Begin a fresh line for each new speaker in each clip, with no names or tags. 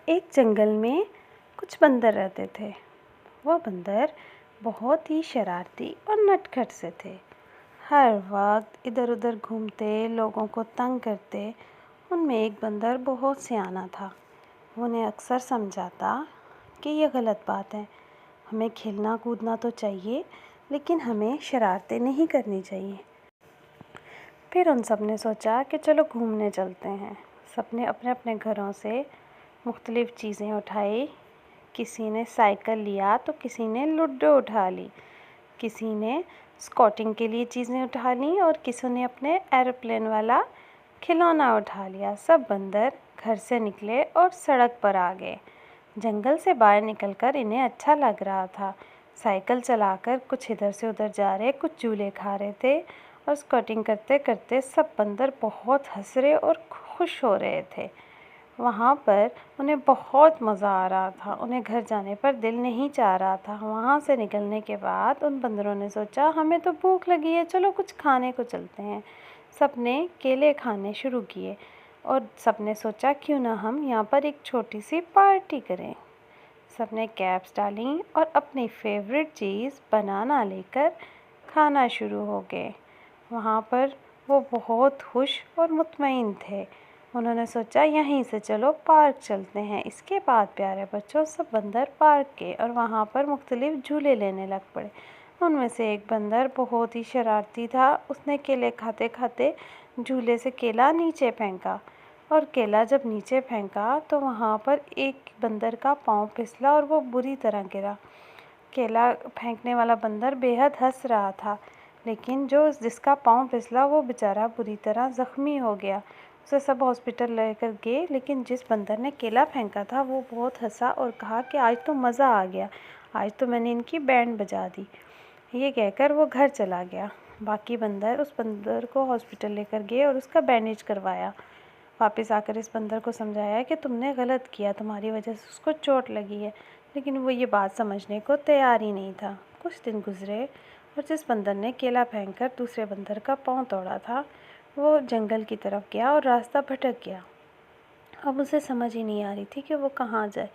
एक जंगल में कुछ बंदर रहते थे। वह बंदर बहुत ही शरारती और नटखट से थे। हर वक्त इधर उधर घूमते, लोगों को तंग करते। उनमें एक बंदर बहुत सियाना था। वो उन्हें अक्सर समझाता कि यह गलत बात है, हमें खेलना कूदना तो चाहिए, लेकिन हमें शरारतें नहीं करनी चाहिए। फिर उन सब ने सोचा कि चलो घूमने चलते हैं। सबने अपने अपने घरों से मुख्तलिफ़ चीज़ें उठाई। किसी ने साइकिल लिया तो किसी ने लूडो उठा ली, किसी ने स्कॉटिंग के लिए चीज़ें उठा लीं और किसी ने अपने एरोप्लेन वाला खिलौना उठा लिया। सब बंदर घर से निकले और सड़क पर आ गए। जंगल से बाहर निकलकर इन्हें अच्छा लग रहा था। साइकिल चलाकर कुछ इधर से उधर जा रहे, कुछ झूले खा रहे थे और स्कॉटिंग करते करते सब बंदर बहुत हंस रहे और खुश हो रहे थे। वहाँ पर उन्हें बहुत मज़ा आ रहा था। उन्हें घर जाने पर दिल नहीं चाह रहा था। वहाँ से निकलने के बाद उन बंदरों ने सोचा, हमें तो भूख लगी है, चलो कुछ खाने को चलते हैं। सब ने केले खाने शुरू किए और सब ने सोचा, क्यों ना हम यहाँ पर एक छोटी सी पार्टी करें। सब ने कैप्स डाली और अपनी फेवरेट चीज़ बनाना लेकर खाना शुरू हो गए। वहाँ पर वो बहुत खुश और मुतमईन थे। उन्होंने सोचा, यहीं से चलो पार्क चलते हैं। इसके बाद प्यारे बच्चों, सब बंदर पार्क गए और वहाँ पर मुख्तलिफ झूले लेने लग पड़े। उनमें से एक बंदर बहुत ही शरारती था। उसने केले खाते खाते झूले से केला नीचे फेंका और केला जब नीचे फेंका तो वहाँ पर एक बंदर का पाँव फिसला और वो बुरी तरह गिरा। केला फेंकने वाला बंदर बेहद हंस रहा था, लेकिन जिसका पाँव फिसला वो बेचारा बुरी तरह ज़ख्मी हो गया। उसे सब हॉस्पिटल लेकर गए, लेकिन जिस बंदर ने केला फेंका था वो बहुत हंसा और कहा कि आज तो मज़ा आ गया, आज तो मैंने इनकी बैंड बजा दी। ये कहकर वो घर चला गया। बाकी बंदर उस बंदर को हॉस्पिटल लेकर गए और उसका बैंडेज करवाया। वापस आकर इस बंदर को समझाया कि तुमने गलत किया, तुम्हारी वजह से उसको चोट लगी है, लेकिन वो ये बात समझने को तैयार ही नहीं था। कुछ दिन गुजरे और जिस बंदर ने केला फेंककर दूसरे बंदर का पाँव तोड़ा था वो जंगल की तरफ गया और रास्ता भटक गया। अब उसे समझ ही नहीं आ रही थी कि वो कहाँ जाए।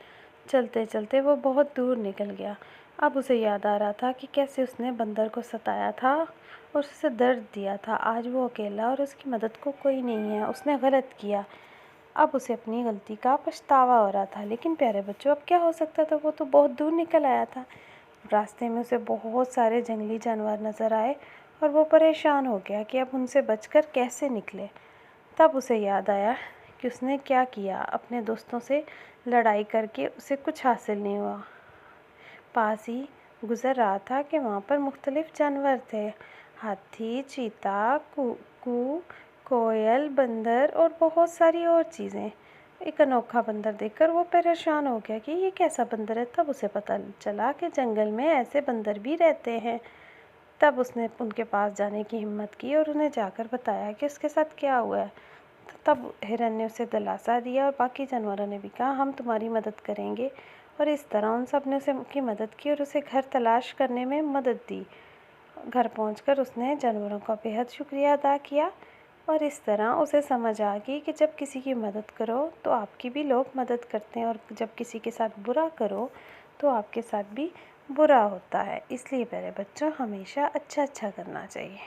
चलते चलते वो बहुत दूर निकल गया। अब उसे याद आ रहा था कि कैसे उसने बंदर को सताया था और उसे दर्द दिया था। आज वो अकेला और उसकी मदद को कोई नहीं है, उसने गलत किया। अब उसे अपनी गलती का पछतावा हो रहा था। लेकिन प्यारे बच्चों, अब क्या हो सकता था, वो तो बहुत दूर निकल आया था। रास्ते में उसे बहुत सारे जंगली जानवर नज़र आए और वो परेशान हो गया कि अब उनसे बचकर कैसे निकले। तब उसे याद आया कि उसने क्या किया, अपने दोस्तों से लड़ाई करके उसे कुछ हासिल नहीं हुआ। पास ही गुज़र रहा था कि वहाँ पर मुख्तलिफ़ जानवर थे, हाथी, चीता, कूकू, कोयल, बंदर और बहुत सारी और चीज़ें। एक अनोखा बंदर देखकर वो परेशान हो गया कि ये कैसा बंदर है। तब उसे पता चला कि जंगल में ऐसे बंदर भी रहते हैं। तब उसने उनके पास जाने की हिम्मत की और उन्हें जाकर बताया कि उसके साथ क्या हुआ है। तब हिरन ने उसे दिलासा दिया और बाकी जानवरों ने भी कहा, हम तुम्हारी मदद करेंगे। और इस तरह उन सब ने उनकी मदद की और उसे घर तलाश करने में मदद दी। घर पहुंचकर उसने जानवरों का बेहद शुक्रिया अदा किया और इस तरह उसे समझ आ गई कि जब किसी की मदद करो तो आपकी भी लोग मदद करते हैं, और जब किसी के साथ बुरा करो तो आपके साथ भी बुरा होता है। इसलिए प्यारे बच्चों, हमेशा अच्छा अच्छा करना चाहिए।